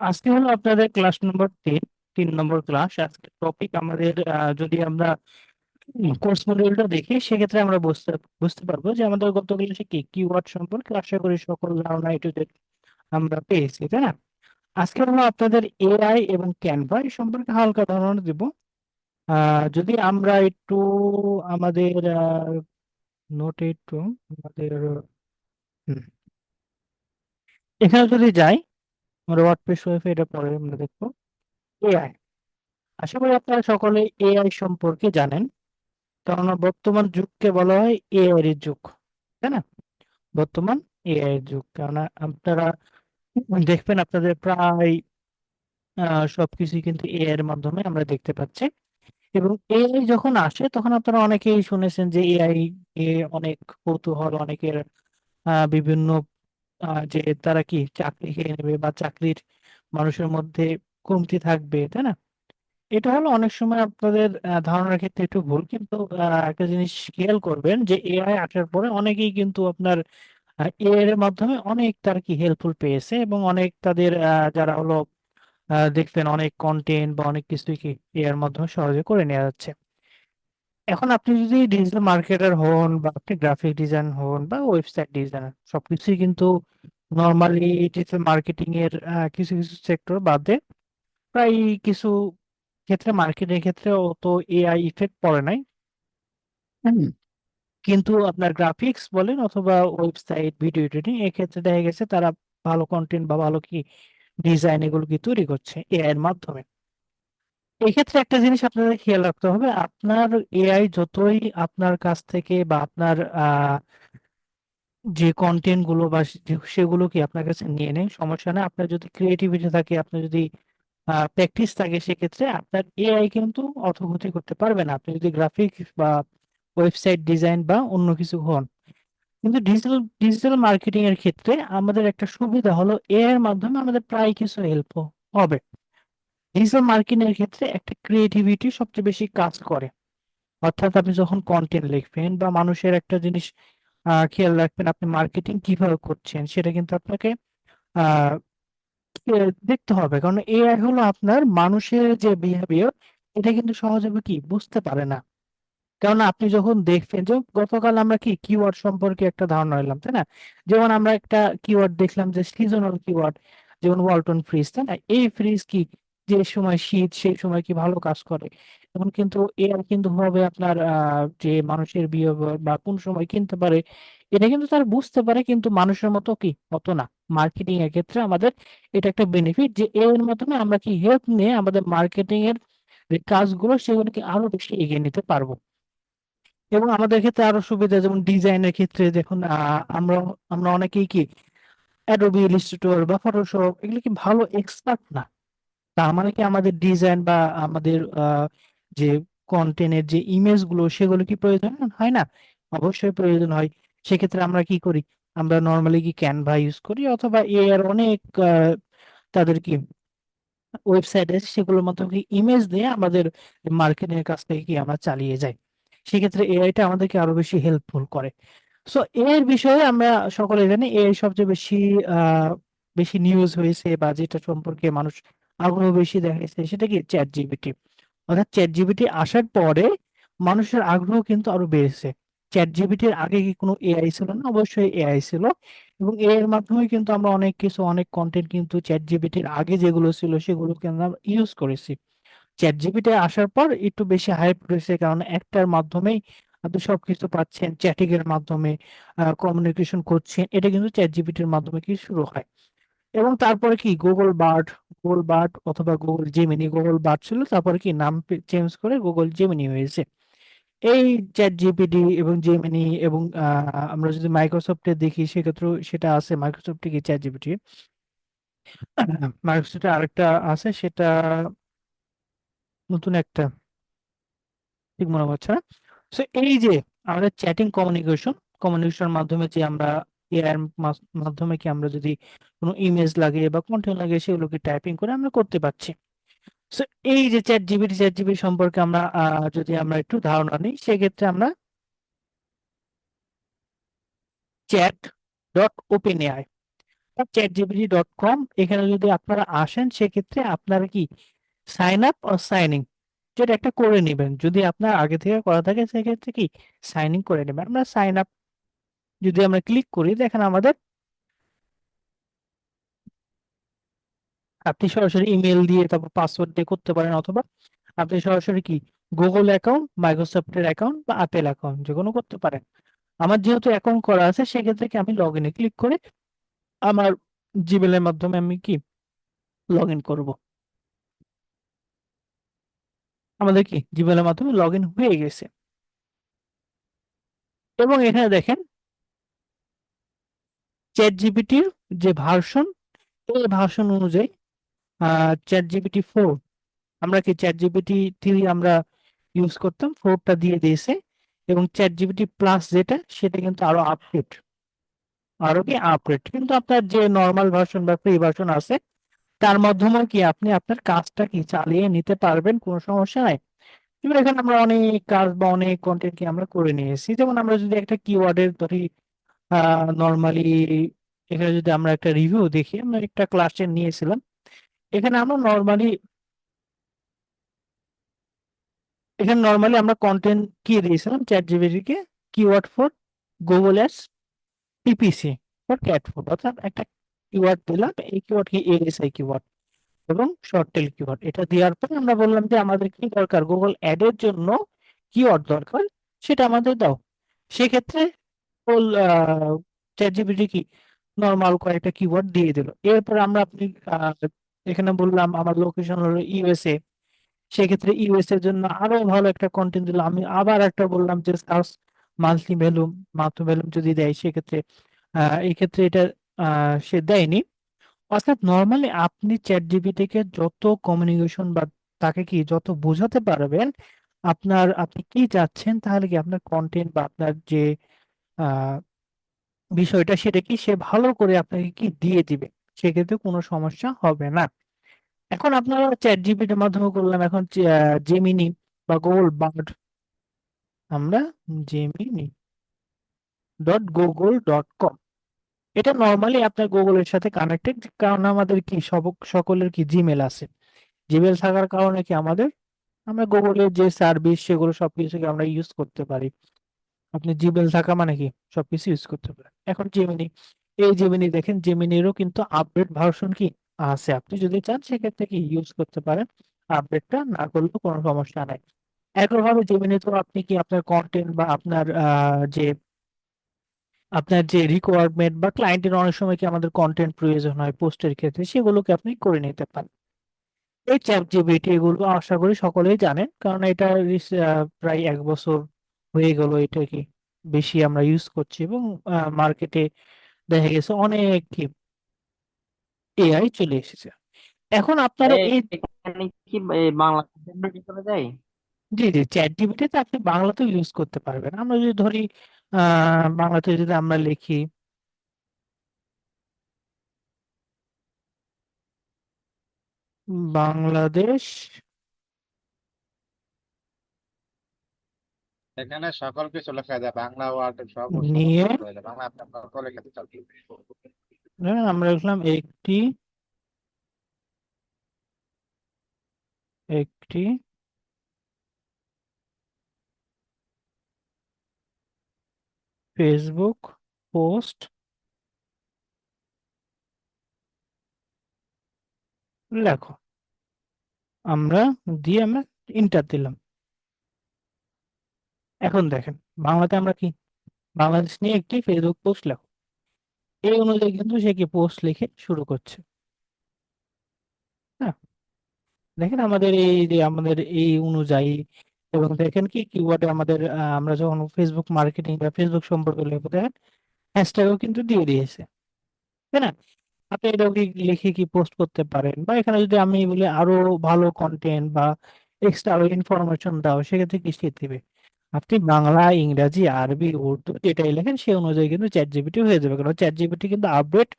আজকে হলো আপনাদের ক্লাস নম্বর 3 নম্বর ক্লাস। আজকে টপিক আমাদের যদি আমরা কোর্স মডিউলটা দেখি সেক্ষেত্রে আমরা বুঝতে বুঝতে পারবো যে আমাদের গত ক্লাসে কি কিওয়ার্ড সম্পর্কে আশা করি সকল ধারণা এটু আমরা পেয়েছি, তাই না? আজকে হলো আপনাদের এআই এবং ক্যানভা এই সম্পর্কে হালকা ধারণা দিব। যদি আমরা একটু আমাদের নোটে একটু আমাদের হুম, এখানে যদি যাই, আমরা ওয়ার্ডপ্রেস ওয়েবে এটা পরে আমরা দেখবো। এআই, আশা করি আপনারা সকলে এআই সম্পর্কে জানেন, কেননা বর্তমান যুগকে বলা হয় এআই এর যুগ, তাই না? বর্তমান এআই এর যুগ, কেননা আপনারা দেখবেন আপনাদের প্রায় সবকিছুই কিন্তু এআই এর মাধ্যমে আমরা দেখতে পাচ্ছি। এবং এআই যখন আসে তখন আপনারা অনেকেই শুনেছেন যে এআই এ অনেক কৌতূহল, অনেকের বিভিন্ন যে তারা কি চাকরি খেয়ে নেবে বা চাকরির মানুষের মধ্যে কমতি থাকবে, তাই না? এটা হলো অনেক সময় আপনাদের ধারণার ক্ষেত্রে একটু ভুল, কিন্তু একটা জিনিস খেয়াল করবেন যে এআই আসার পরে অনেকেই কিন্তু আপনার এআই এর মাধ্যমে অনেক তার কি হেল্পফুল পেয়েছে, এবং অনেক তাদের যারা হলো দেখবেন অনেক কন্টেন্ট বা অনেক কিছুই কি এআই এর মাধ্যমে সহজে করে নেওয়া যাচ্ছে। এখন আপনি যদি ডিজিটাল মার্কেটার হন বা আপনি গ্রাফিক ডিজাইন হন বা ওয়েবসাইট ডিজাইনার, সবকিছুই কিন্তু নর্মালি ডিজিটাল মার্কেটিং এর কিছু কিছু সেক্টর বাদে প্রায় কিছু ক্ষেত্রে, মার্কেটের ক্ষেত্রে অত এআই ইফেক্ট পড়ে নাই। হুম। কিন্তু আপনার গ্রাফিক্স বলেন অথবা ওয়েবসাইট ভিডিও এডিটিং এক্ষেত্রে দেখা গেছে তারা ভালো কন্টেন্ট বা ভালো কি ডিজাইন এগুলো কি তৈরি করছে এআই এর মাধ্যমে। এক্ষেত্রে একটা জিনিস আপনাদের খেয়াল রাখতে হবে, আপনার এআই যতই আপনার কাছ থেকে বা আপনার যে কন্টেন্ট গুলো বা সেগুলো কি আপনার কাছে নিয়ে নেয়, সমস্যা না। আপনার যদি ক্রিয়েটিভিটি থাকে, আপনার যদি প্র্যাকটিস থাকে, সেক্ষেত্রে আপনার এআই কিন্তু অর্থগতি করতে পারবে না, আপনি যদি গ্রাফিক্স বা ওয়েবসাইট ডিজাইন বা অন্য কিছু হন। কিন্তু ডিজিটাল ডিজিটাল মার্কেটিং এর ক্ষেত্রে আমাদের একটা সুবিধা হলো এআই এর মাধ্যমে আমাদের প্রায় কিছু হেল্প হবে। ডিজিটাল মার্কেটিং এর ক্ষেত্রে একটা ক্রিয়েটিভিটি সবচেয়ে বেশি কাজ করে। অর্থাৎ আপনি যখন কন্টেন্ট লিখবেন বা মানুষের একটা জিনিস খেয়াল রাখবেন, আপনি মার্কেটিং কিভাবে করছেন সেটা কিন্তু আপনাকে আহ দেখতে হবে, কারণ এআই হলো আপনার মানুষের যে বিহেভিয়ার, এটা কিন্তু সহজে কি বুঝতে পারে না। কেননা আপনি যখন দেখবেন যে গতকাল আমরা কি কিওয়ার্ড সম্পর্কে একটা ধারণা নিলাম, তাই না? যেমন আমরা একটা কিওয়ার্ড দেখলাম যে সিজনাল কিওয়ার্ড, যেমন ওয়ালটন ফ্রিজ, তাই না? এই ফ্রিজ কি যে সময় শীত সেই সময় কি ভালো কাজ করে। এখন কিন্তু এর কিন্তু হবে আপনার যে মানুষের বিহেভিয়ার বা কোন সময় কিনতে পারে, এটা কিন্তু তারা বুঝতে পারে, কিন্তু মানুষের মতো কি অত না। মার্কেটিং এর ক্ষেত্রে আমাদের এটা একটা বেনিফিট যে এর মাধ্যমে আমরা কি হেল্প নিয়ে আমাদের মার্কেটিং এর যে কাজগুলো সেগুলোকে আরো বেশি এগিয়ে নিতে পারবো। এবং আমাদের ক্ষেত্রে আরো সুবিধা, যেমন ডিজাইনের ক্ষেত্রে দেখুন, আমরা আমরা অনেকেই কি অ্যাডোবি ইলাস্ট্রেটর বা ফটোশপ এগুলো কি ভালো এক্সপার্ট না। তার মানে কি আমাদের ডিজাইন বা আমাদের যে কন্টেন্টের যে ইমেজ গুলো সেগুলো কি প্রয়োজন হয় না? অবশ্যই প্রয়োজন হয়। সেক্ষেত্রে আমরা কি করি, আমরা নর্মালি কি ক্যানভা ইউজ করি অথবা এ আর অনেক তাদের কি ওয়েবসাইট আছে সেগুলোর মাধ্যমে ইমেজ দিয়ে আমাদের মার্কেটিং এর কাছ থেকে কি আমরা চালিয়ে যাই। সেক্ষেত্রে এআইটা আমাদেরকে আরো বেশি হেল্পফুল করে। সো এর বিষয়ে আমরা সকলে জানি এআই সবচেয়ে বেশি বেশি নিউজ হয়েছে বা যেটা সম্পর্কে মানুষ আগ্রহ বেশি দেখাইছে সেটা কি চ্যাট জিপিটি। অর্থাৎ চ্যাট জিপিটি আসার পরে মানুষের আগ্রহ কিন্তু আরো বেড়েছে। চ্যাট জিপিটির আগে কি কোনো এআই ছিল না? অবশ্যই এআই ছিল। এবং এআই এর মাধ্যমে কিন্তু আমরা অনেক কিছু অনেক কন্টেন্ট কিন্তু চ্যাট জিপিটির আগে যেগুলো ছিল সেগুলোকে আমরা ইউজ করেছি। চ্যাট জিপিটি আসার পর একটু বেশি হাইপ রয়েছে, কারণ একটার মাধ্যমেই আপনি সবকিছু পাচ্ছেন, চ্যাটিং এর মাধ্যমে কমিউনিকেশন করছেন, এটা কিন্তু চ্যাট জিপিটির মাধ্যমে কি শুরু হয়। এবং তারপরে কি গুগল বার্ড অথবা গুগল জেমিনি, গুগল বার্ড ছিল, তারপরে কি নাম চেঞ্জ করে গুগল জেমিনি হয়েছে। এই চ্যাট জিপিটি এবং জেমিনি এবং আমরা যদি মাইক্রোসফটে দেখি সেক্ষেত্রেও সেটা আছে, মাইক্রোসফটে কি চ্যাট জিপিটি, মাইক্রোসফটে আরেকটা আছে, সেটা নতুন একটা, ঠিক মনে হচ্ছে না। সো এই যে আমাদের চ্যাটিং কমিউনিকেশন মাধ্যমে যে আমরা এআই এর মাধ্যমে কি আমরা যদি কোনো ইমেজ লাগে বা কন্টেন্ট লাগে সেগুলোকে টাইপিং করে আমরা করতে পারছি। সো এই যে চ্যাট জিপিটি সম্পর্কে আমরা যদি আমরা একটু ধারণা নিই, সেক্ষেত্রে আমরা chat dot open AI, chatgpt.com, এখানে যদি আপনারা আসেন সেক্ষেত্রে আপনারা কি সাইন আপ ও সাইন ইন যেটা একটা করে নেবেন। যদি আপনার আগে থেকে করা থাকে সেক্ষেত্রে কি সাইন ইন করে নেবেন। আমরা সাইন আপ যদি আমরা ক্লিক করি, দেখেন আমাদের আপনি সরাসরি ইমেল দিয়ে তারপর পাসওয়ার্ড দিয়ে করতে পারেন, অথবা আপনি সরাসরি কি গুগল অ্যাকাউন্ট, মাইক্রোসফটের অ্যাকাউন্ট বা অ্যাপেল অ্যাকাউন্ট যে কোনো করতে পারেন। আমার যেহেতু অ্যাকাউন্ট করা আছে সেক্ষেত্রে কি আমি লগ ইনে ক্লিক করে আমার জিমেলের মাধ্যমে আমি কি লগ ইন করবো। আমাদের কি জিমেলের মাধ্যমে লগ ইন হয়ে গেছে। এবং এখানে দেখেন চ্যাট জিপিটির যে ভার্সন, এই ভার্সন অনুযায়ী চ্যাট জিপিটি 4, আমরা কি চ্যাট জিপিটি 3 আমরা ইউজ করতাম, 4টা দিয়ে দিয়েছে। এবং চ্যাট জিপিটি প্লাস যেটা, সেটা কিন্তু আরো আপডেট, আরো কি আপডেট। কিন্তু আপনার যে নর্মাল ভার্সন বা ফ্রি ভার্সন আছে তার মাধ্যমে কি আপনি আপনার কাজটা কি চালিয়ে নিতে পারবেন, কোনো সমস্যা নাই। এবার এখানে আমরা অনেক কাজ বা অনেক কন্টেন্ট কি আমরা করে নিয়েছি। যেমন আমরা যদি একটা কিওয়ার্ডের ধরি, নর্মালি এখানে যদি আমরা একটা রিভিউ দেখি, আমরা একটা ক্লাসে নিয়েছিলাম, এখানে আমরা নর্মালি আমরা কন্টেন্ট কি দিয়েছিলাম chat GPT K, keyword for Google ads PPC for cat food, অর্থাৎ একটা কিওয়ার্ড দিলাম, এই কিওয়ার্ড কি এএসআই কিওয়ার্ড এবং শর্ট টেল কিওয়ার্ড। এটা দেওয়ার পরে আমরা বললাম যে আমাদের কি দরকার, গুগল অ্যাড এর জন্য কিওয়ার্ড দরকার, সেটা আমাদের দাও। সেক্ষেত্রে চ্যাট জিপিটি কি নর্মাল কয়েকটা কিওয়ার্ড দিয়ে দিল। এরপর আমরা আপনি আহ, এখানে বললাম আমার লোকেশন হলো ইউএসএ, সেক্ষেত্রে ইউএস এর জন্য আরো ভালো একটা কন্টেন্ট দিল। আমি আবার একটা বললাম যে search monthly value, monthly value যদি দেয় সেক্ষেত্রে এই ক্ষেত্রে এটা সে দেয়নি। অর্থাৎ নর্মালি আপনি চ্যাট জিপিটি কে যত কমিউনিকেশন বা তাকে কি যত বোঝাতে পারবেন আপনি কি চাচ্ছেন, তাহলে কি আপনার কন্টেন্ট বা আপনার যে আহ, বিষয়টা সেটা কি সে ভালো করে আপনাকে কি দিয়ে দিবে, সেক্ষেত্রে কোনো সমস্যা হবে না। এখন আপনারা চ্যাট জিপিটির মাধ্যমে করলাম, এখন জেমিনি বা গুগল, আমরা gemini.google.com, এটা নর্মালি আপনার গুগলের সাথে কানেক্টেড, কারণ আমাদের কি সকলের কি জিমেল আছে। জিমেল থাকার কারণে কি আমরা গুগলের যে সার্ভিস সেগুলো সবকিছুকে আমরা ইউজ করতে পারি। আপনি জিমেল থাকা মানে কি সবকিছু ইউজ করতে পারেন। এখন জেমিনি, এই জেমিনি দেখেন জেমিনিরও কিন্তু আপডেট ভার্সন কি আছে, আপনি যদি চান সেক্ষেত্রে কি ইউজ করতে পারেন, আপডেটটা না করলেও কোনো সমস্যা নাই। একইভাবে জেমিনি তো আপনি কি আপনার কন্টেন্ট বা আপনার যে রিকোয়ারমেন্ট বা ক্লায়েন্টের অনেক সময় কি আমাদের কন্টেন্ট প্রয়োজন হয় পোস্টের ক্ষেত্রে, সেগুলোকে আপনি করে নিতে পারেন। এই চ্যাট জিপিটি এগুলো আশা করি সকলেই জানেন, কারণ এটা প্রায় 1 বছর হয়ে গেল এটা কি বেশি আমরা ইউজ করছি, এবং মার্কেটে দেখা গেছে অনেক কি এআই চলে এসেছে। এখন আপনারা ভাই এই, এখানে কি বাংলা কন্টেন্ট করা যায়? জি জি, চ্যাট জিপিটিতে আপনি বাংলাতেও ইউজ করতে পারবেন। আমরা যদি ধরি বাংলাতে যদি আমরা লিখি বাংলাদেশ এখানে সকল কিছু লেখা যায়, বাংলা ওয়ার্ড সব সমস্ত নিয়ে, কিছু হয়ে যায়, বাংলা আপনি আপনার সকল লেখাতে চান। আমরা লিখলাম একটি ফেসবুক পোস্ট লেখো, আমরা আমরা ইন্টার দিলাম। এখন দেখেন বাংলাতে আমরা কি বাংলাদেশ নিয়ে একটি ফেসবুক পোস্ট লেখো, এই অনুযায়ী কিন্তু সে কি পোস্ট লিখে শুরু করছে। হ্যাঁ, দেখেন আমাদের এই যে আমাদের এই অনুযায়ী, এবং দেখেন কি কিওয়ার্ডে আমাদের আমরা যখন ফেসবুক মার্কেটিং বা ফেসবুক সম্পর্কে লিখবো, দেখেন হ্যাশট্যাগও কিন্তু দিয়ে দিয়েছে, তাই না? আপনি এটাও কি লিখে কি পোস্ট করতে পারেন, বা এখানে যদি আমি বলি আরো ভালো কন্টেন্ট বা এক্সট্রা আরো ইনফরমেশন দাও, সেক্ষেত্রে কি সে দিবে। আপনি বাংলা, ইংরাজি, আরবি, উর্দু যেটাই লেখেন সেই অনুযায়ী কিন্তু চ্যাট জিপিটি হয়ে যাবে, কারণ চ্যাট জিপিটি কিন্তু আপডেট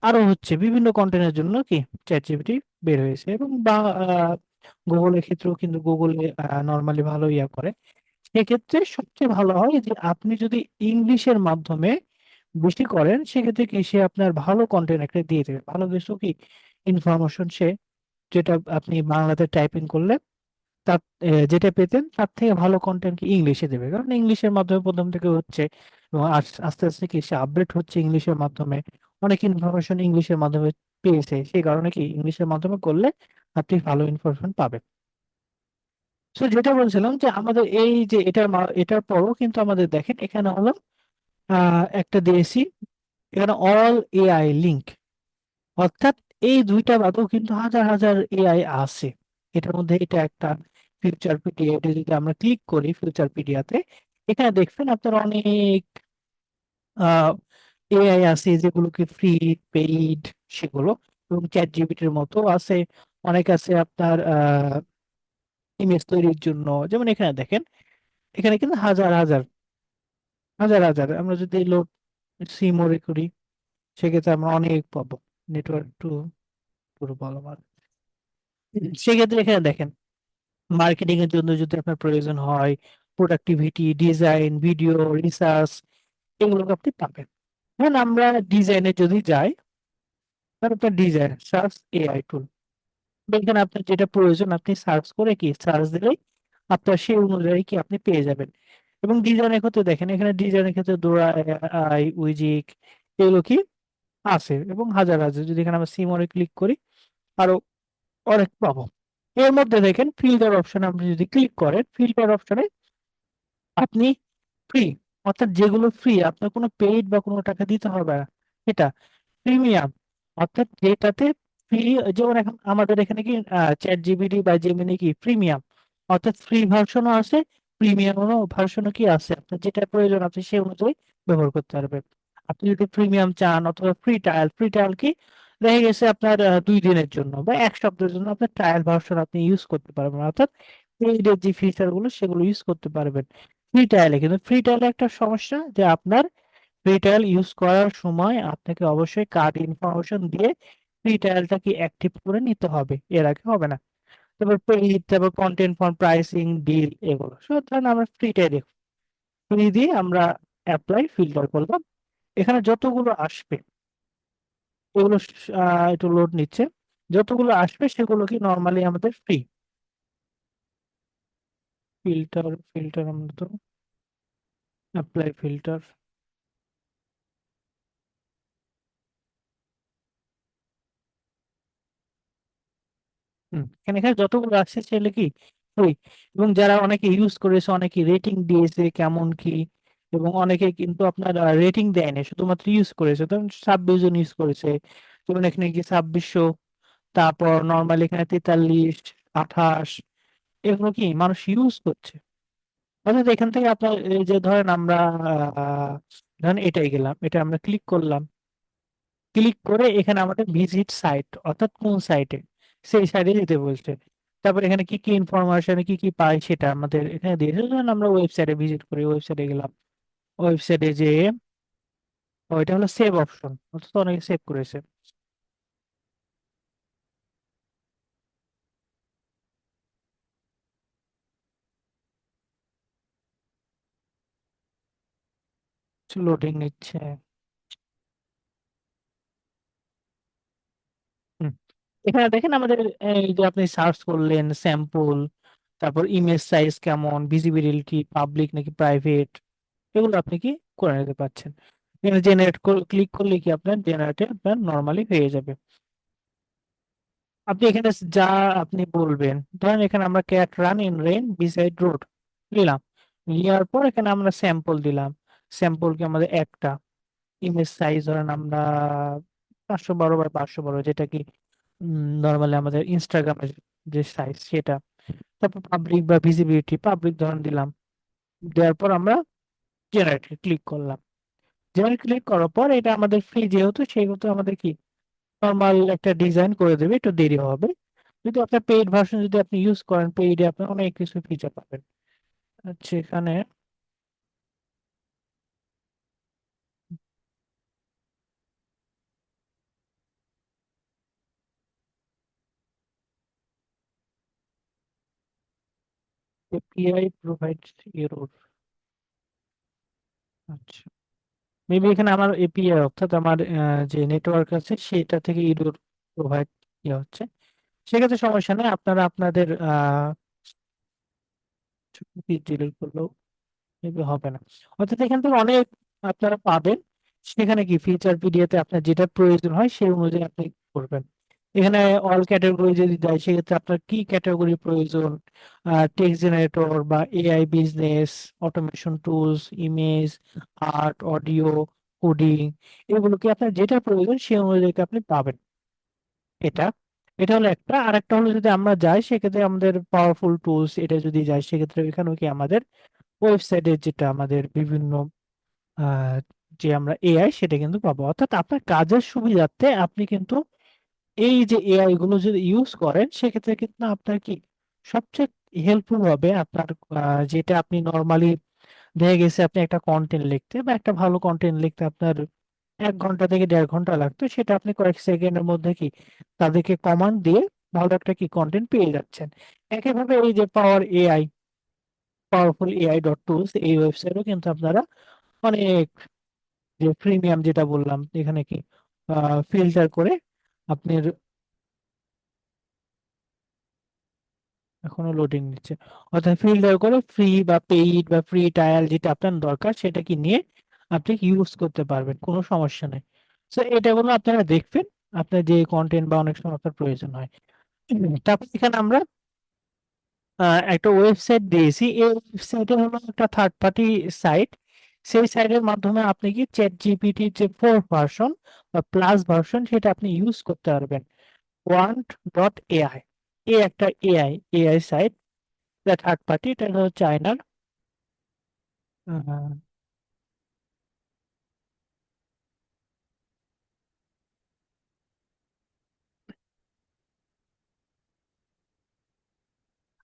আরো হচ্ছে বিভিন্ন কন্টেন্টের জন্য কি চ্যাট জিপিটি বের হয়েছে। এবং বা গুগলের ক্ষেত্রেও কিন্তু গুগলে নর্মালি ভালো ইয়া করে। সেক্ষেত্রে সবচেয়ে ভালো হয় যে আপনি যদি ইংলিশের মাধ্যমে বেশি করেন সেক্ষেত্রে কি সে আপনার ভালো কন্টেন্ট একটা দিয়ে দেবে, ভালো কিছু কি ইনফরমেশন সে, যেটা আপনি বাংলাতে টাইপিং করলে তার যেটা পেতেন তার থেকে ভালো কন্টেন্ট কি ইংলিশে দেবে, কারণ ইংলিশের মাধ্যমে প্রথম থেকে হচ্ছে এবং আস্তে আস্তে কি সে আপডেট হচ্ছে ইংলিশের মাধ্যমে, অনেক ইনফরমেশন ইংলিশের মাধ্যমে পেয়েছে, সেই কারণে কি ইংলিশের মাধ্যমে করলে আপনি ভালো ইনফরমেশন পাবেন। তো যেটা বলছিলাম যে আমাদের এই যে এটার পরও কিন্তু আমাদের দেখেন এখানে হলো একটা দিয়েছি, এখানে অল এআই লিঙ্ক, অর্থাৎ এই দুইটা বাদেও কিন্তু হাজার হাজার এআই আছে এটার মধ্যে। এটা একটা ফিউচার পিডিয়া, এটা যদি আমরা ক্লিক করি ফিউচার পিডিয়াতে, এখানে দেখবেন আপনার অনেক এআই আছে যেগুলোকে ফ্রি, পেইড সেগুলো, এবং চ্যাট জিপিটির মতো আছে, অনেক আছে আপনার ইমেজ তৈরির জন্য। যেমন এখানে দেখেন, এখানে কিন্তু হাজার হাজার হাজার হাজার, আমরা যদি লোড সিমোরে করি সেক্ষেত্রে আমরা অনেক পাবো। নেটওয়ার্ক টু পুরো ভালো মার, সেক্ষেত্রে এখানে দেখেন মার্কেটিং এর জন্য যদি আপনার প্রয়োজন হয়, প্রোডাক্টিভিটি, ডিজাইন, ভিডিও, রিসার্চ, এগুলোকে আপনি পাবেন। এখন আমরা ডিজাইনে যদি যাই, তাহলে আপনার ডিজাইন সার্চ এআই টুল, এখানে আপনার যেটা প্রয়োজন আপনি সার্চ করে কি সার্চ দিলেই আপনার সেই অনুযায়ী কি আপনি পেয়ে যাবেন। এবং ডিজাইনের ক্ষেত্রে দেখেন, এখানে ডিজাইনের ক্ষেত্রে দোরা, আই, উইজিক, এগুলো কি আছে এবং হাজার হাজার। যদি এখানে আমরা সিমরে ক্লিক করি আরো অনেক পাবো। এর মধ্যে দেখেন ফিল্টার অপশনে আপনি যদি ক্লিক করেন, ফিল্টার অপশনে আপনি ফ্রি, অর্থাৎ যেগুলো ফ্রি আপনার কোনো পেইড বা কোনো টাকা দিতে হবে না, এটা প্রিমিয়াম, অর্থাৎ যেটাতে ফ্রি। যেমন এখন আমাদের এখানে কি চ্যাট জিপিটি বা জেমিনি কি প্রিমিয়াম, অর্থাৎ ফ্রি ভার্সনও আছে, প্রিমিয়াম ভার্সনও কি আছে, আপনার যেটা প্রয়োজন আপনি সেই অনুযায়ী ব্যবহার করতে পারবেন। আপনি যদি প্রিমিয়াম চান অথবা ফ্রি ট্রায়াল কি দেখা গেছে আপনার 2 দিনের জন্য বা 1 সপ্তাহের জন্য আপনার ট্রায়াল ভার্সন আপনি ইউজ করতে পারবেন, অর্থাৎ পেইডের যে ফিচার গুলো সেগুলো ইউজ করতে পারবেন ফ্রি ট্রায়ালে। কিন্তু ফ্রি ট্রায়ালে একটা সমস্যা যে আপনার ফ্রি ট্রায়াল ইউজ করার সময় আপনাকে অবশ্যই কার্ড ইনফরমেশন দিয়ে ফ্রি ট্রায়ালটা কি অ্যাক্টিভ করে নিতে হবে, এর আগে হবে না। তারপর পেইড, তারপর কন্টেন্ট ফর প্রাইসিং, ডিল, এগুলো সব ধরেন আমরা ফ্রি ট্রায়ালে ফ্রি দিয়ে আমরা অ্যাপ্লাই ফিল্টার করলাম। এখানে যতগুলো আসবে এগুলো একটু লোড নিচ্ছে, যতগুলো আসবে সেগুলো কি নর্মালি আমাদের ফ্রি। ফিল্টার ফিল্টার আমরা তো অ্যাপ্লাই ফিল্টার, এখানে এখানে যতগুলো আসছে সেগুলো কি ফ্রি। এবং যারা অনেকে ইউজ করেছে, অনেকে রেটিং দিয়েছে কেমন কি, এবং অনেকে কিন্তু আপনার রেটিং দেয়নি, শুধুমাত্র ইউজ করেছে, ধরুন 26 জন ইউজ করেছে, যেমন এখানে কি 2600, তারপর নর্মালি এখানে 43, 28, এগুলো কি মানুষ ইউজ করছে। অর্থাৎ এখান থেকে আপনার এই যে ধরেন আমরা আহ, ধরেন এটাই গেলাম, এটা আমরা ক্লিক করলাম, ক্লিক করে এখানে আমাদের ভিজিট সাইট, অর্থাৎ কোন সাইটে, সেই সাইটে যেতে বলছে। তারপর এখানে কি কি ইনফরমেশন কি কি পাই সেটা আমাদের এখানে দিয়েছে, ধরুন আমরা ওয়েবসাইটে ভিজিট করি, ওয়েবসাইটে গেলাম, ওয়েবসাইটে যে ওইটা হলো সেভ অপশন, অর্থাৎ অনেকে সেভ করেছে। লোডিং নিচ্ছে। হুম। এখানে দেখেন আমাদের এই যে আপনি সার্চ করলেন স্যাম্পল, তারপর ইমেজ সাইজ কেমন, ভিজিবিলিটি, পাবলিক নাকি প্রাইভেট, এগুলো আপনি কি করে নিতে পারছেন। এখানে জেনারেট ক্লিক করলে কি আপনার জেনারেটে আপনার নর্মালি হয়ে যাবে। আপনি এখানে যা আপনি বলবেন, ধরেন এখানে আমরা cat run in rain beside road নিলাম, নেওয়ার পর এখানে আমরা স্যাম্পল দিলাম, স্যাম্পলকে আমাদের একটা ইমেজ সাইজ ধরেন আমরা 512 বাই 512, যেটা কি নর্মালি আমাদের ইনস্টাগ্রামের যে সাইজ সেটা। তারপর পাবলিক বা ভিজিবিলিটি পাবলিক ধরেন দিলাম, দেওয়ার পর আমরা জেনারেট ক্লিক করলাম। জেনারেট ক্লিক করার পর এটা আমাদের ফ্রি যেহেতু সেহেতু আমাদের কি নর্মাল একটা ডিজাইন করে দেবে, একটু দেরি হবে। যদি আপনার পেইড ভার্সন যদি আপনি ইউজ করেন, পেইডে আপনি অনেক কিছু ফিচার পাবেন। আচ্ছা এখানে এপিআই প্রোভাইডস এরর। আচ্ছা, মেবি এখানে আমার এপিআই অর্থাৎ আমার যে নেটওয়ার্ক আছে সেটা থেকে ইডোর প্রোভাইড ইয়ে হচ্ছে। সেক্ষেত্রে সমস্যা নেই, আপনারা আপনাদের ডিলিট করলেও maybe হবে না। অর্থাৎ এখান থেকে অনেক আপনারা পাবেন। সেখানে কি ফিচার পিডিএতে আপনার যেটা প্রয়োজন হয় সেই অনুযায়ী আপনি করবেন। এখানে অল ক্যাটাগরি যদি দেয় সেক্ষেত্রে আপনার কি ক্যাটাগরি প্রয়োজন, টেক্সট জেনারেটর বা AI business, automation tools, image, art, audio, coding, এগুলোকে আপনার যেটা প্রয়োজন সেই অনুযায়ী আপনি পাবেন। এটা এটা হলো একটা। আর একটা হলো যদি আমরা যাই সেক্ষেত্রে আমাদের পাওয়ারফুল টুলস, এটা যদি যাই সেক্ষেত্রে এখানেও কি আমাদের ওয়েবসাইটে যেটা আমাদের বিভিন্ন আহ, যে আমরা এআই সেটা কিন্তু পাবো। অর্থাৎ আপনার কাজের সুবিধার্থে আপনি কিন্তু এই যে এআই গুলো যদি ইউজ করেন সেক্ষেত্রে কিন্তু আপনার কি সবচেয়ে হেল্পফুল হবে। আপনার যেটা আপনি নর্মালি দেখা গেছে আপনি একটা কন্টেন্ট লিখতে বা একটা ভালো কন্টেন্ট লিখতে আপনার 1 ঘন্টা থেকে 1.5 ঘন্টা লাগতো, সেটা আপনি কয়েক সেকেন্ডের মধ্যে কি তাদেরকে কমান্ড দিয়ে ভালো একটা কি কন্টেন্ট পেয়ে যাচ্ছেন। একইভাবে এই যে পাওয়ারফুল এআই ডট টুলস, এই ওয়েবসাইটও কিন্তু আপনারা অনেক যে প্রিমিয়াম যেটা বললাম এখানে কি ফিল্টার করে আপনার, এখনো লোডিং নিচ্ছে, অর্থাৎ ফিল্টার করে ফ্রি বা পেইড বা ফ্রি ট্রায়াল যেটা আপনার দরকার সেটা কি নিয়ে আপনি ইউজ করতে পারবেন, কোনো সমস্যা নেই। তো এটা হলো আপনারা দেখবেন আপনার যে কন্টেন্ট বা অনেক সময় আপনার প্রয়োজন হয়। তারপর এখানে আমরা একটা ওয়েবসাইট দিয়েছি, এই ওয়েবসাইটে হলো একটা থার্ড পার্টি সাইট। সেই সাইটের মাধ্যমে আপনি কি চ্যাট জিপিটির যে 4 ভার্সন বা প্লাস ভার্সন সেটা আপনি ইউজ করতে পারবেন। ওয়ান্ট.এআই, এই একটা এআই সাইট, থার্ড পার্টি, এটা হলো চায়নার।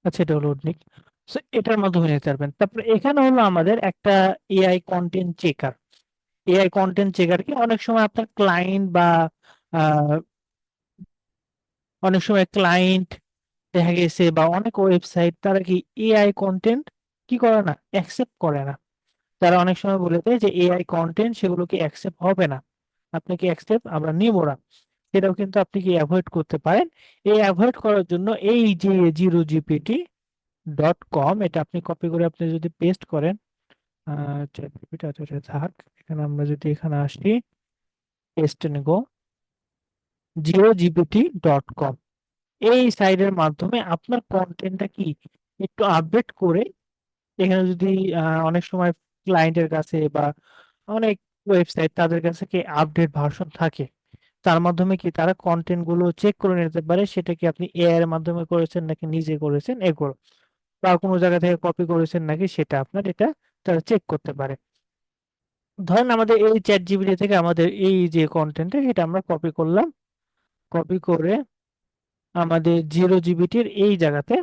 আচ্ছা, এটা হলো উডনিক। So, এটার মাধ্যমে নিতে পারবেন। তারপরে এখানে হলো আমাদের একটা AI content checker. AI content checker কি অনেক সময় আপনার ক্লায়েন্ট বা আহ, অনেক সময় ক্লায়েন্ট দেখা গেছে বা অনেক ওয়েবসাইট তারা কি এআই কন্টেন্ট কি করে না, অ্যাকসেপ্ট করে না। তারা অনেক সময় বলে দেয় যে এআই কন্টেন্ট সেগুলো কি অ্যাকসেপ্ট হবে না, আপনাকে অ্যাকসেপ্ট আমরা নিব না। সেটাও কিন্তু আপনি কি অ্যাভয়েড করতে পারেন। এই অ্যাভয়েড করার জন্য এই যে GeroGPT.com, এটা আপনি কপি করে আপনি যদি পেস্ট করেন, ChatGPT, আচ্ছা এটা থাক, এখানে আমরা যদি এখানে আসি, পেস্ট গো, GeroGPT.com, এই সাইটের মাধ্যমে আপনার কন্টেন্টটা কি একটু আপডেট করে এখানে যদি অনেক সময় ক্লায়েন্টের কাছে বা অনেক ওয়েবসাইট তাদের কাছে কি আপডেট ভার্সন থাকে, তার মাধ্যমে কি তারা কন্টেন্ট গুলো চেক করে নিতে পারে সেটা কি আপনি এআই এর মাধ্যমে করেছেন নাকি নিজে করেছেন এগুলো, বা কোনো জায়গা থেকে কপি করেছেন নাকি সেটা আপনার এটা তারা চেক করতে পারে। ধরেন আমাদের এই চ্যাট জিপিটি থেকে আমাদের এই যে কন্টেন্ট এটা আমরা কপি করলাম, কপি করে আমাদের জিরো জিবিটির এই জায়গাতে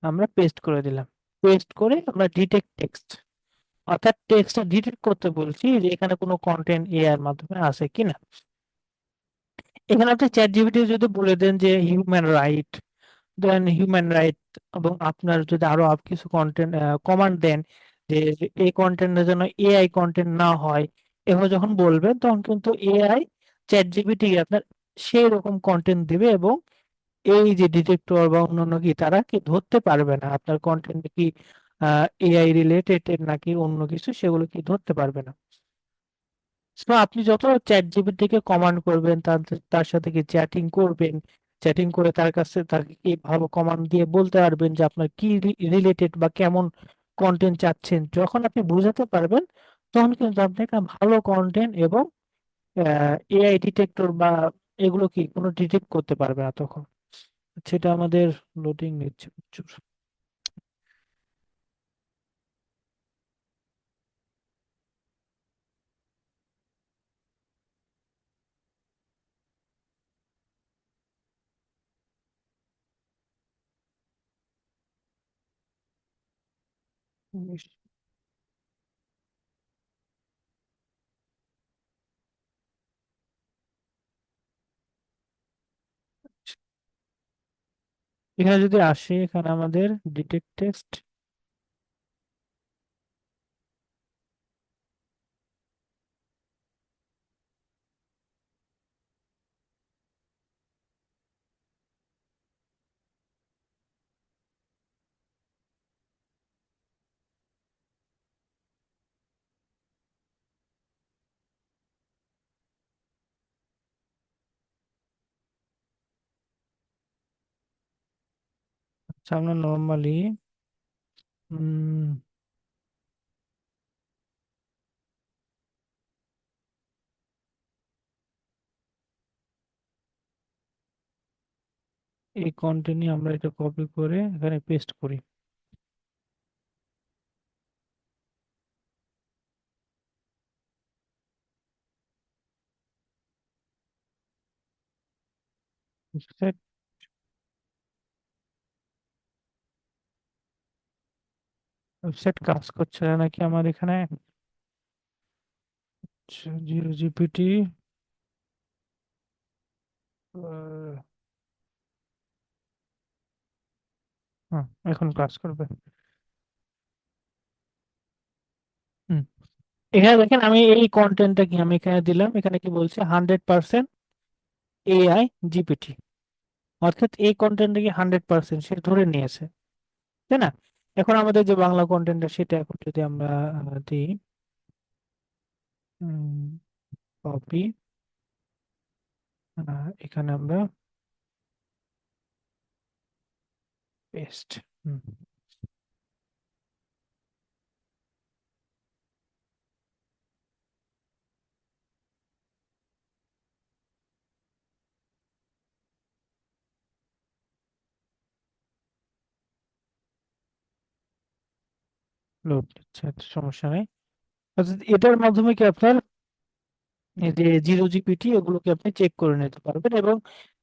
আমরা পেস্ট করে দিলাম। পেস্ট করে আমরা ডিটেক্ট টেক্সট, অর্থাৎ টেক্সটটা ডিটেক্ট করতে বলছি যে এখানে কোনো কন্টেন্ট এআই এর মাধ্যমে আছে কিনা। এখানে আপনি চ্যাট জিপিটি যদি বলে দেন যে হিউম্যান রাইট, দেন হিউম্যান রাইট, এবং আপনার যদি আরো কিছু কন্টেন্ট কমান্ড দেন যে এই কন্টেন্টের জন্য এআই কন্টেন্ট না হয়, এভাবে যখন বলবেন তখন কিন্তু এআই চ্যাট জিপিটি আপনার সেই রকম কন্টেন্ট দিবে, এবং এই যে ডিটেক্টর বা অন্যান্য কি তারা কি ধরতে পারবে না আপনার কন্টেন্ট কি এআই রিলেটেড নাকি অন্য কিছু, সেগুলো কি ধরতে পারবে না। তো আপনি যত চ্যাট জিপিটিকে কমান্ড করবেন, তার তার সাথে কি চ্যাটিং করবেন, চ্যাটিং করে তার কাছে তাকে কি ভালো কমান্ড দিয়ে বলতে পারবেন যে আপনার কি রিলেটেড বা কেমন কন্টেন্ট চাচ্ছেন, যখন আপনি বোঝাতে পারবেন তখন কিন্তু আপনি একটা ভালো কন্টেন্ট এবং এআই ডিটেক্টর বা এগুলো কি কোনো ডিটেক্ট করতে পারবে না তখন। সেটা আমাদের লোডিং নিচ্ছে প্রচুর। এখানে যদি আসি, এখানে আমাদের ডিটেক্ট টেক্সট, আমরা নর্মালি এই কন্টেন্টই আমরা এটা কপি করে এখানে পেস্ট করি। ওয়েবসাইট ওয়েবসাইট কাজ করছে না নাকি আমার এখানে? জিরো জিপিটি এখন কাজ করবে। হুম, এখানে দেখেন আমি এই কন্টেন্টটা কি আমি এখানে দিলাম, এখানে কি বলছে 100% এআই জিপিটি, অর্থাৎ এই কন্টেন্টটা কি 100% সে ধরে নিয়েছে, তাই না? এখন আমাদের যে বাংলা কন্টেন্টটা সেটা এখন যদি আমরা দিই কপি, এখানে আমরা পেস্ট। লোড দিচ্ছে, আচ্ছা, সমস্যা নেই। অর্থাৎ এটার মাধ্যমে কি আপনার এই যে জিরো জিপিটি ওগুলোকে আপনি চেক করে নিতে পারবেন, এবং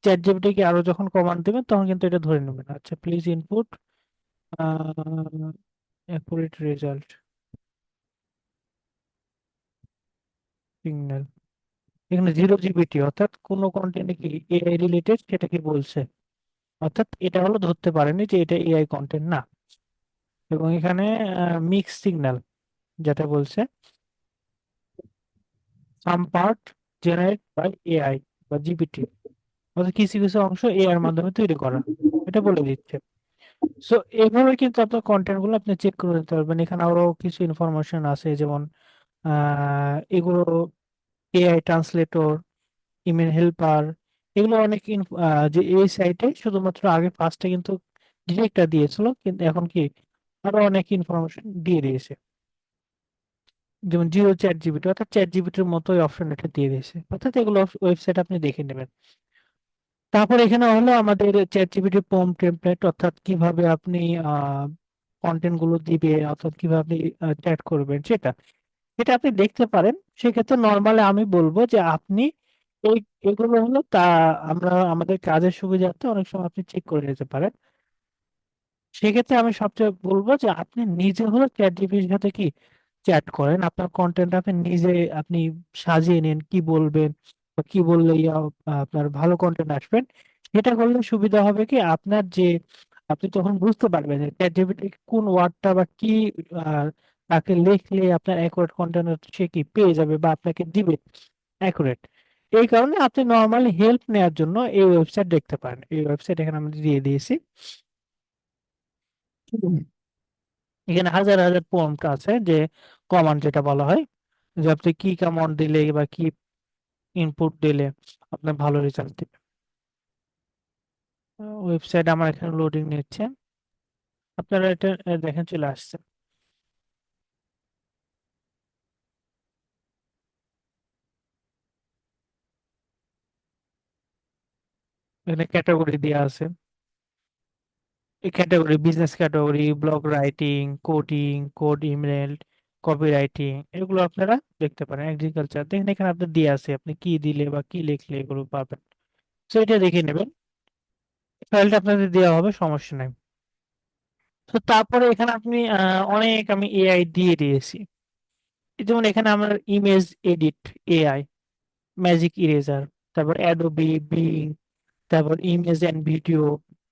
চ্যাট জিপিটি কে আরো যখন কমান্ড দেবেন তখন কিন্তু এটা ধরে নেবেন। আচ্ছা, please input accurate result signal. এখানে জিরো জিপিটি অর্থাৎ কোনো কন্টেন্ট কি এআই রিলেটেড সেটা কি বলছে, অর্থাৎ এটা হলো ধরতে পারেনি যে এটা এআই কন্টেন্ট না। এবং এখানে মিক্স সিগন্যাল যেটা বলছে some part generate by AI বা জিপিটি, অর্থাৎ কিছু কিছু অংশ এআই এর মাধ্যমে তৈরি করা, এটা বলে দিচ্ছে। সো এইভাবে কিন্তু আপনার কন্টেন্ট গুলো আপনি চেক করে নিতে পারবেন। এখানে আরো কিছু ইনফরমেশন আছে, যেমন এগুলো এআই ট্রান্সলেটর, ইমেল হেল্পার, এগুলো অনেক যে এই সাইটে শুধুমাত্র আগে ফার্স্টে কিন্তু ডিরেক্টটা দিয়েছিল, কিন্তু এখন কি আরো অনেক ইনফরমেশন দিয়ে দিয়েছে, যেমন জিরো চ্যাট জিবিটি, অর্থাৎ চ্যাট জিবিটির মতোই অপশন এটা দিয়ে দিয়েছে, অর্থাৎ এগুলো ওয়েবসাইট আপনি দেখে নেবেন। তারপর এখানে হলো আমাদের চ্যাট জিপিটি পম টেমপ্লেট, অর্থাৎ কিভাবে আপনি কন্টেন্ট গুলো দিবে, অর্থাৎ কিভাবে আপনি চ্যাট করবেন সেটা, এটা আপনি দেখতে পারেন। সেক্ষেত্রে নর্মালি আমি বলবো যে আপনি এই এগুলো হলো তা আমরা আমাদের কাজের সুবিধার্থে অনেক সময় আপনি চেক করে নিতে পারেন। সেক্ষেত্রে আমি সবচেয়ে বলবো যে আপনি নিজে হলো চ্যাট জিপিটির সাথে কি চ্যাট করেন, আপনার কন্টেন্ট আপনি নিজে আপনি সাজিয়ে নিন কি বলবেন বা কি বললে আপনার ভালো কন্টেন্ট আসবেন। এটা করলে সুবিধা হবে কি আপনার যে আপনি তখন বুঝতে পারবেন যে চ্যাট জিপিটি কোন ওয়ার্ডটা বা কি আহ, তাকে লিখলে আপনার অ্যাকুরেট কন্টেন্ট সে কি পেয়ে যাবে বা আপনাকে দিবে অ্যাকুরেট। এই কারণে আপনি নর্মালি হেল্প নেওয়ার জন্য এই ওয়েবসাইট দেখতে পারেন। এই ওয়েবসাইট এখানে আমরা দিয়ে দিয়েছি। এখানে হাজার হাজার প্রম্পট আছে, যে কমান্ড যেটা বলা হয়, যে আপনি কি কমান্ড দিলে বা কি ইনপুট দিলে আপনার ভালো রেজাল্ট দিবে। ওয়েবসাইট আমার এখানে লোডিং নিচ্ছে, আপনারা এটা দেখেন চলে আসছে। এখানে ক্যাটাগরি দেওয়া আছে, এই category business category, blog writing, coding, code email, copy writing, এগুলো আপনারা দেখতে পারেন। এগ্রিকালচার দেখেন এখানে আপনার দিয়ে আছে আপনি কি দিলে বা কি লিখলে এগুলো পাবেন। তো এটা দেখে নেবেন, ফাইলটা আপনাদের দেওয়া হবে, সমস্যা নাই। তো তারপরে এখানে আপনি অনেক আমি এআই দিয়ে দিয়েছি। এই যেমন এখানে আমার image edit AI, magic eraser, তারপর অ্যাডোবি বিং, তারপর ইমেজ এন্ড ভিডিও,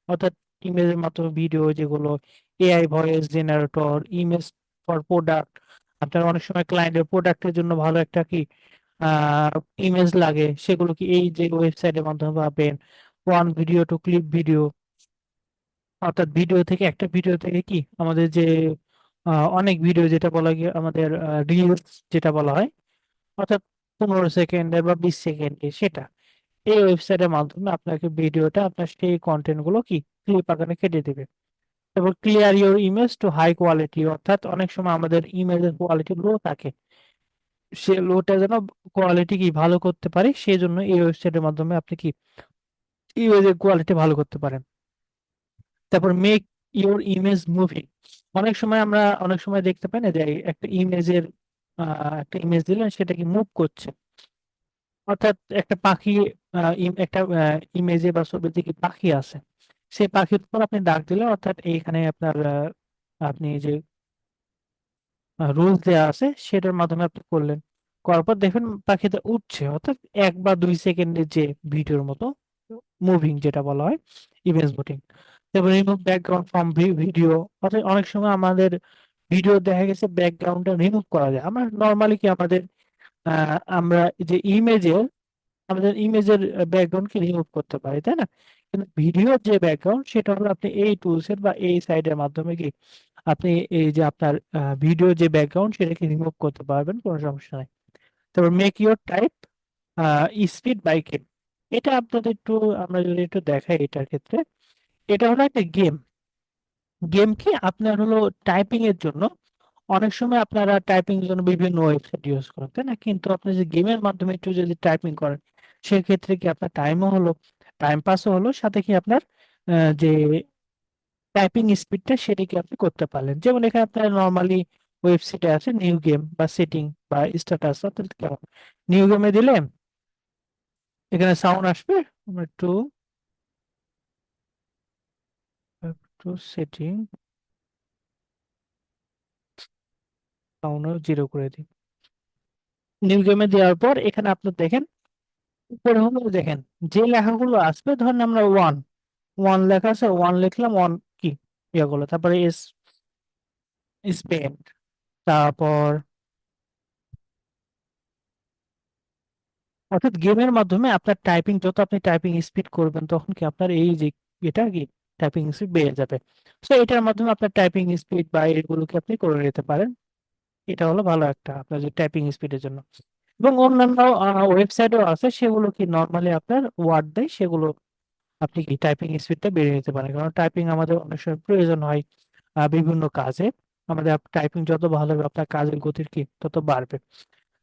অর্থাৎ ইমেজের মাধ্যমে ভিডিও যেগুলো, AI voice generator, image for product, আপনার অনেক সময় ক্লায়েন্টের প্রোডাক্টের জন্য ভালো একটা কি ইমেজ লাগে, সেগুলো কি এই যে ওয়েবসাইটের মাধ্যমে পাবেন। One video to clip video, অর্থাৎ ভিডিও থেকে একটা ভিডিও থেকে কি আমাদের যে অনেক ভিডিও যেটা বলা গিয়ে আমাদের রিলস যেটা বলা হয়, অর্থাৎ 15 সেকেন্ডের বা 20 সেকেন্ডের সেটা, এই ওয়েবসাইটের মাধ্যমে আপনাকে ভিডিওটা আপনার সেই কন্টেন্ট গুলো কি ক্লিপ আকারে কেটে দেবে। তারপর clear your image to high quality, অর্থাৎ অনেক সময় আমাদের ইমেজের কোয়ালিটি লো থাকে, সে লোটা যেন কোয়ালিটি কি ভালো করতে পারি, সেই জন্য এই ওয়েবসাইটের মাধ্যমে আপনি কি ইমেজের কোয়ালিটি ভালো করতে পারেন। তারপর মেক ইউর ইমেজ মুভিং, অনেক সময় দেখতে পাই না যে একটা ইমেজের একটা ইমেজ দিলেন সেটা কি মুভ করছে, অর্থাৎ একটা পাখি একটা ইমেজে বা ছবিতে কি পাখি আছে, সেই পাখির উপর আপনি ডাক দিলেন, অর্থাৎ এইখানে আপনার আপনি যে রুলস দেওয়া আছে সেটার মাধ্যমে আপনি করলেন, করার পর দেখবেন পাখিটা উঠছে, অর্থাৎ 1 বা 2 সেকেন্ডের যে ভিডিওর মতো মুভিং যেটা বলা হয় ইমেজ মুভিং। তারপর রিমুভ ব্যাকগ্রাউন্ড ফ্রম ভিডিও, অর্থাৎ অনেক সময় আমাদের ভিডিও দেখা গেছে ব্যাকগ্রাউন্ডটা রিমুভ করা যায়, আমরা নর্মালি কি আমরা যে ইমেজের ব্যাকগ্রাউন্ড কি রিমুভ করতে পারি, তাই না? কিন্তু ভিডিওর যে ব্যাকগ্রাউন্ড সেটা হলো আপনি এই টুলস এর বা এই সাইডের মাধ্যমে কি আপনি এই যে আপনার ভিডিও যে ব্যাকগ্রাউন্ড সেটাকে রিমুভ করতে পারবেন, কোনো সমস্যা নাই। তারপর মেক ইউর টাইপ স্পিড বাইকে, এটা আপনাদের একটু আমরা যদি একটু দেখাই এটার ক্ষেত্রে, এটা হলো একটা গেম। গেম কি আপনার হলো টাইপিং এর জন্য, অনেক সময় আপনারা টাইপিং এর জন্য বিভিন্ন ওয়েবসাইট ইউজ করেন, তাই না? কিন্তু আপনি যে গেমের মাধ্যমে একটু যদি টাইপিং করেন, সেক্ষেত্রে কি আপনার টাইমও হলো, টাইম পাসও হলো, সাথে কি আপনার যে টাইপিং স্পিডটা সেটা কি আপনি করতে পারলেন। যেমন এখানে আপনার নর্মালি ওয়েবসাইটে আছে নিউ গেম বা সেটিং বা স্ট্যাটাস, অর্থাৎ কেমন নিউ গেমে দিলে এখানে সাউন্ড আসবে, আমরা একটু সেটিং সাউন্ড 0 করে দিই। নিউ গেমে দেওয়ার পর এখানে আপনি দেখেন উপরে হলো দেখেন যে লেখাগুলো আসবে, ধরেন আমরা ওয়ান ওয়ান লেখা আছে, ওয়ান লিখলাম, ওয়ান কি ইয়েগুলো, তারপরে স্পেন, তারপর অর্থাৎ গেমের মাধ্যমে আপনার টাইপিং যত আপনি টাইপিং স্পিড করবেন তখন কি আপনার এই যে এটা কি টাইপিং স্পিড বেড়ে যাবে। তো এটার মাধ্যমে আপনার টাইপিং স্পিড বা এগুলোকে আপনি করে নিতে পারেন, এটা হলো ভালো একটা আপনার যে টাইপিং স্পিডের জন্য। এবং অন্যান্য ওয়েবসাইটও আছে, সেগুলো কি নর্মালি আপনার ওয়ার্ড দেয়, সেগুলো আপনি কি টাইপিং স্পিডটা বেড়ে নিতে পারেন, কারণ টাইপিং আমাদের অনেক সময় প্রয়োজন হয় বিভিন্ন কাজে। আমাদের টাইপিং যত ভালো হবে আপনার কাজের গতির কি তত বাড়বে।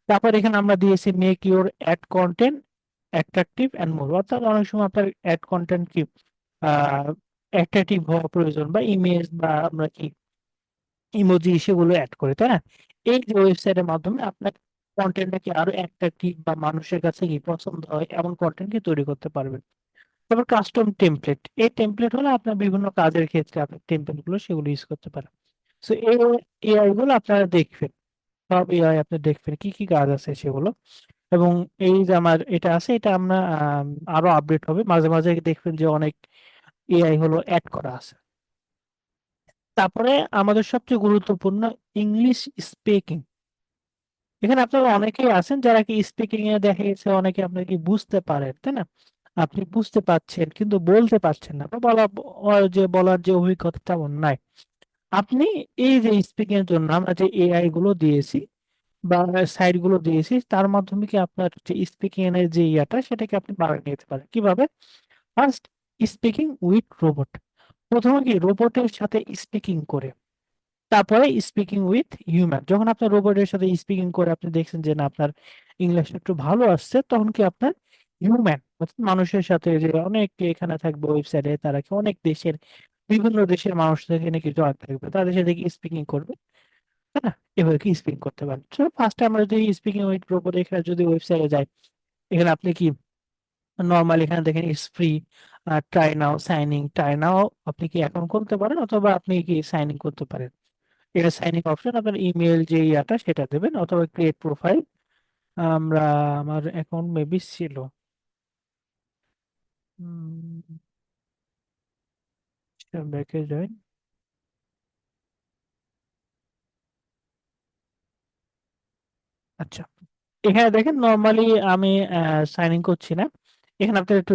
তারপর এখানে আমরা দিয়েছি make your add content attractive and more, অর্থাৎ অনেক সময় আপনার অ্যাড কন্টেন্ট কি অ্যাট্রাকটিভ হওয়া প্রয়োজন, বা ইমেজ বা আমরা কি ইমোজি সেগুলো অ্যাড করে, তাই না? এই যে ওয়েবসাইটের মাধ্যমে আপনার কন্টেন্টটাকে আরো অ্যাট্রাকটিভ বা মানুষের কাছে কি পছন্দ হয় এমন কন্টেন্ট কি তৈরি করতে পারবেন। তারপর কাস্টম টেমপ্লেট, এই টেমপ্লেট হলো আপনার বিভিন্ন কাজের ক্ষেত্রে আপনার টেমপ্লেট গুলো সেগুলো ইউজ করতে পারেন। সো এই এআই গুলো আপনারা দেখবেন, সব এআই আপনি দেখবেন কি কি কাজ আছে সেগুলো। এবং এই যে আমার এটা আছে, এটা আমরা আরো আপডেট হবে, মাঝে মাঝে দেখবেন যে অনেক এআই হলো অ্যাড করা আছে। তারপরে আমাদের সবচেয়ে গুরুত্বপূর্ণ ইংলিশ স্পিকিং, এখানে আপনারা অনেকেই আছেন যারা কি স্পিকিং এ দেখা গেছে অনেকে আপনার কি বুঝতে পারেন, তাই না? আপনি বুঝতে পারছেন কিন্তু বলতে পারছেন না, বা বলার যে অভিজ্ঞতা তেমন নাই। আপনি এই যে স্পিকিং এর জন্য আমরা যে এআই গুলো দিয়েছি বা সাইট গুলো দিয়েছি, তার মাধ্যমে কি আপনার যে স্পিকিং এর যে ইয়াটা সেটাকে আপনি বাড়িয়ে নিতে পারেন কিভাবে। ফার্স্ট, স্পিকিং উইথ রোবট, প্রথমে কি রোবটের সাথে স্পিকিং করে, তারপরে স্পিকিং উইথ হিউম্যান। যখন আপনার রোবটের সাথে স্পিকিং করে আপনি দেখছেন যে না আপনার ইংলিশটা একটু ভালো আসছে, তখন কি আপনার হিউম্যান অর্থাৎ মানুষের সাথে, যে অনেক এখানে থাকবে ওয়েবসাইটে, তারা কি অনেক দেশের বিভিন্ন দেশের মানুষ এখানে কি জয়েন থাকবে, তাদের সাথে কি স্পিকিং করবে, তাই না? এভাবে কি স্পিকিং করতে পারেন। ফার্স্টে আমরা যদি স্পিকিং উইথ রোবট এখানে যদি ওয়েবসাইটে যাই, এখানে আপনি কি নর্মালি এখানে দেখেন ইটস ফ্রি, ট্রাই নাও আপনি কি অ্যাকাউন্ট খুলতে পারেন, অথবা আপনি কি সাইন ইন করতে পারেন। এটা সাইনিং অপশন, আপনার ইমেল যে ইয়াটা সেটা দেবেন, অথবা ক্রিয়েট প্রোফাইল। আমরা আমার অ্যাকাউন্ট মেবি ছিল, ব্যাকে জয়েন। আচ্ছা, এখানে দেখেন নর্মালি আমি সাইন ইন করছি না, এখানে আপনার একটু